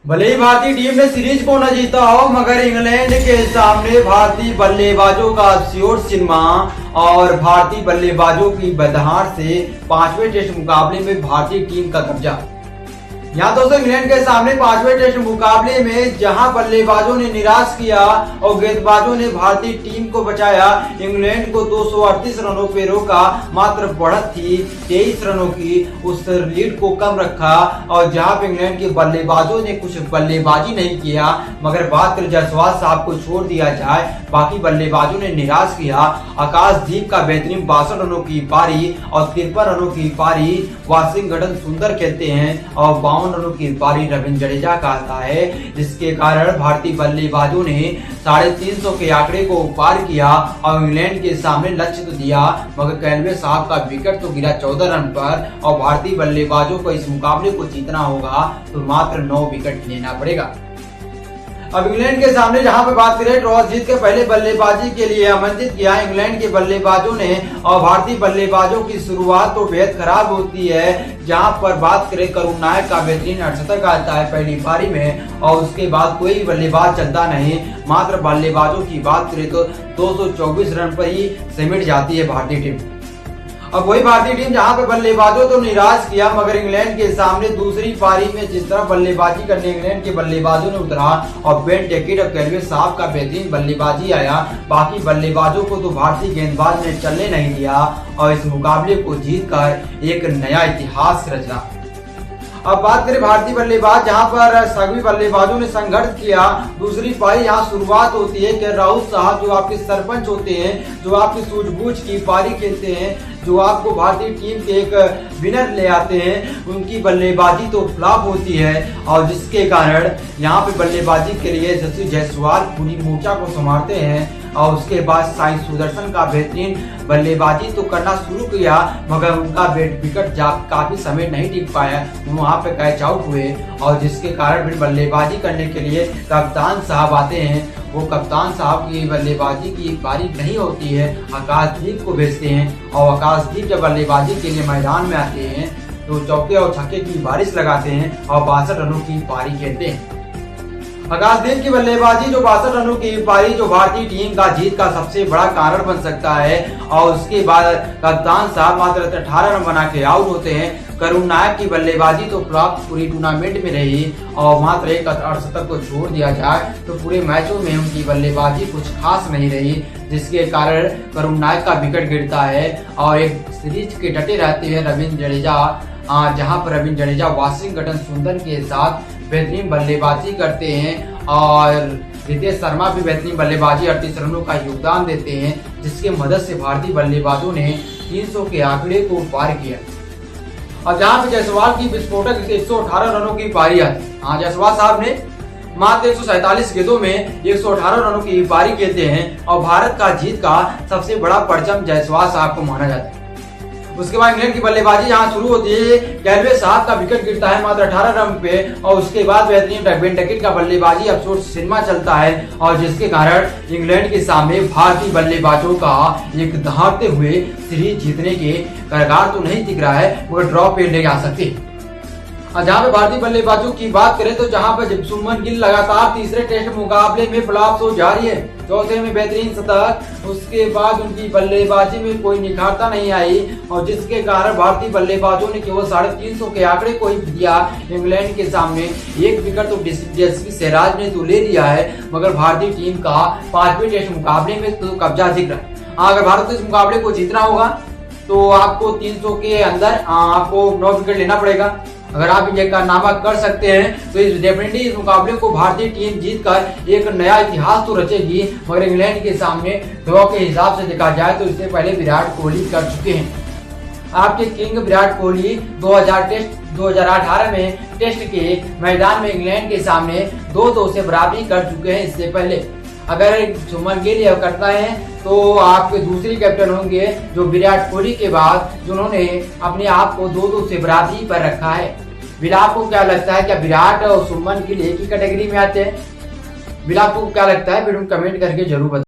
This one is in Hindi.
भले ही भारतीय टीम ने सीरीज को न जीता हो, मगर इंग्लैंड के सामने भारतीय बल्लेबाजों का श्योर सिनेमा और भारतीय बल्लेबाजों की बदहार से पांचवें टेस्ट मुकाबले में भारतीय टीम का कब्जा। यहाँ दोस्तों इंग्लैंड के सामने पांचवें टेस्ट मुकाबले में जहां बल्लेबाजों ने निराश किया और गेंदबाजों ने भारतीय टीम को बचाया। इंग्लैंड को 238 रनों पे रोका, मात्र बढ़त थी 23 रनों की, उस लीड को कम रखा। और जहां पे इंग्लैंड के बल्लेबाजों ने कुछ बल्लेबाजी नहीं किया, मगर बात करें जायसवाल साहब को छोड़ दिया जाए, बाकी बल्लेबाजों ने निराश किया। आकाशदीप का बेहतरीन 62 रनों की पारी और 53 रनों की पारी वाशिंगटन सुंदर खेलते हैं और 52 रनों की पारी रविंद्र जडेजा का आता है, जिसके कारण भारतीय बल्लेबाजों ने 350 के आंकड़े को पार किया और इंग्लैंड के सामने लक्ष्य तो दिया, मगर कैलवे साहब का विकेट तो गिरा 14 रन पर। और भारतीय बल्लेबाजों को इस मुकाबले को जीतना होगा तो मात्र 9 विकेट लेना पड़ेगा। अब इंग्लैंड के सामने जहां पे बात करें, टॉस जीत के पहले बल्लेबाजी के लिए आमंत्रित किया इंग्लैंड के बल्लेबाजों ने और भारतीय बल्लेबाजों की शुरुआत तो बेहद खराब होती है। जहां पर बात करें, करुण नायक का बेहतरीन 68 आता है पहली पारी में और उसके बाद कोई भी बल्लेबाज चलता नहीं। मात्र बल्लेबाजों की बात करें तो 224 रन पर ही सिमट जाती है भारतीय टीम। अब वही भारतीय टीम जहां पे बल्लेबाजों तो निराश किया, मगर इंग्लैंड के सामने दूसरी पारी में जिस तरह बल्लेबाजी करने इंग्लैंड के बल्लेबाजों ने उतरा और बेन टेकेट और कैलवे साहब का बेहतरीन बल्लेबाजी आया, बाकी बल्लेबाजों को तो भारतीय गेंदबाज ने चलने नहीं दिया और इस मुकाबले को जीतकर एक नया इतिहास रचा। अब बात करें भारतीय बल्लेबाज, जहां पर सभी बल्लेबाजों ने संघर्ष किया। दूसरी पारी यहाँ शुरुआत होती है कि राहुल साहब जो आपके सरपंच होते हैं, जो आपकी सूझबूझ की पारी खेलते हैं, जो आपको भारतीय टीम के एक विनर ले आते हैं, उनकी बल्लेबाजी तो फ्लॉप होती है और जिसके कारण यहाँ पे बल्लेबाजी के लिए यशस्वी जायसवाल पूरी मोर्चा को संभालते हैं। और उसके बाद साई सुदर्शन का बेहतरीन बल्लेबाजी तो करना शुरू किया, मगर उनका विकेट काफी समय नहीं टिक पाया, वहां पे कैच आउट हुए और जिसके कारण फिर बल्लेबाजी करने के लिए कप्तान साहब आते हैं। वो कप्तान साहब की बल्लेबाजी की पारी नहीं होती है, आकाशदीप को भेजते हैं और आकाशदीप जब बल्लेबाजी के लिए मैदान में आते हैं तो चौके और छक्के की बारिश लगाते हैं और 62 रनों की पारी खेलते हैं। आकाशदीप की बल्लेबाजी जो 62 रनों की पारी जो भारतीय टीम का जीत का सबसे बड़ा कारण बन सकता है और उसके बाद कप्तान साहब मात्र 18 रन बना के आउट होते हैं। करुण नायक की बल्लेबाजी तो फ्लॉप पूरी टूर्नामेंट में रही और मात्र एक 68 को छोड़ दिया जाए तो पूरे मैचों में उनकी बल्लेबाजी कुछ खास नहीं रही, जिसके कारण करुण नायक का विकेट गिरता है और एक सीरीज के डटे रहते हैं रविंद्र जडेजा, जहां पर रविंद्र जडेजा वाशिंगटन सुंदर के साथ बेहतरीन बल्लेबाजी करते हैं और रितेश शर्मा भी बेहतरीन बल्लेबाजी 38 रनों का योगदान देते हैं, जिसके मदद से भारतीय बल्लेबाजों ने 300 के आंकड़े को पार किया। और जहां पे जायसवाल की विस्फोटक 118 रनों की पारी आती, जायसवाल साहब ने मात्र 147 गेंदों में 118 रनों की पारी खेलते हैं और भारत का जीत का सबसे बड़ा परचम जायसवाल साहब को माना जाता है। उसके बाद इंग्लैंड की बल्लेबाजी यहाँ शुरू होती है, कैलवे साहब का विकेट गिरता है मात्र 18 रन पे और उसके बाद बेहतरीन बेन टेकेट का बल्लेबाजी अफसोस सिनेमा चलता है और जिसके कारण इंग्लैंड के सामने भारतीय बल्लेबाजों का एक दहाड़ते हुए सीरीज जीतने के कगार तो नहीं दिख रहा है, मगर ड्रॉ पे ले जा सकते। जहां पे भारतीय बल्लेबाजों की बात करें तो जहां पे शुभमन गिल लगातार तीसरे टेस्ट मुकाबले में फ्लॉप हो जारी है, चौथे में बेहतरीन शतक, उसके बाद उनकी बल्लेबाजी में कोई निखारता नहीं आई और जिसके कारण भारतीय बल्लेबाजों ने केवल 350 के आंकड़े को ही दिया इंग्लैंड के सामने। एक विकेट तो यशस्वी सिराज ने तो ले लिया है, मगर भारतीय टीम का पांचवें टेस्ट मुकाबले में तो कब्जा दिख रहा है। अगर भारत को इस मुकाबले को जीतना होगा तो आपको 300 के अंदर आपको 9 विकेट लेना पड़ेगा। अगर आप ये कारनामा कर सकते हैं तो डेफिनेटली इस मुकाबले को भारतीय टीम जीतकर एक नया इतिहास तो रचेगी, मगर इंग्लैंड के सामने ड्रॉ के हिसाब से देखा जाए तो इससे पहले विराट कोहली कर चुके हैं। आपके किंग विराट कोहली 2018 में टेस्ट के मैदान में इंग्लैंड के सामने 2-2 से बराबरी कर चुके हैं इससे पहले। अगर शुभमन गिल यह करता है तो आपके दूसरे कैप्टन होंगे जो विराट कोहली के बाद जिन्होंने अपने आप को 2-2 से बराबरी पर रखा है। विराट को क्या लगता है, क्या विराट और शुभमन गिल एक ही कैटेगरी में आते हैं? विराट को क्या लगता है, फिर कमेंट करके जरूर बताएं।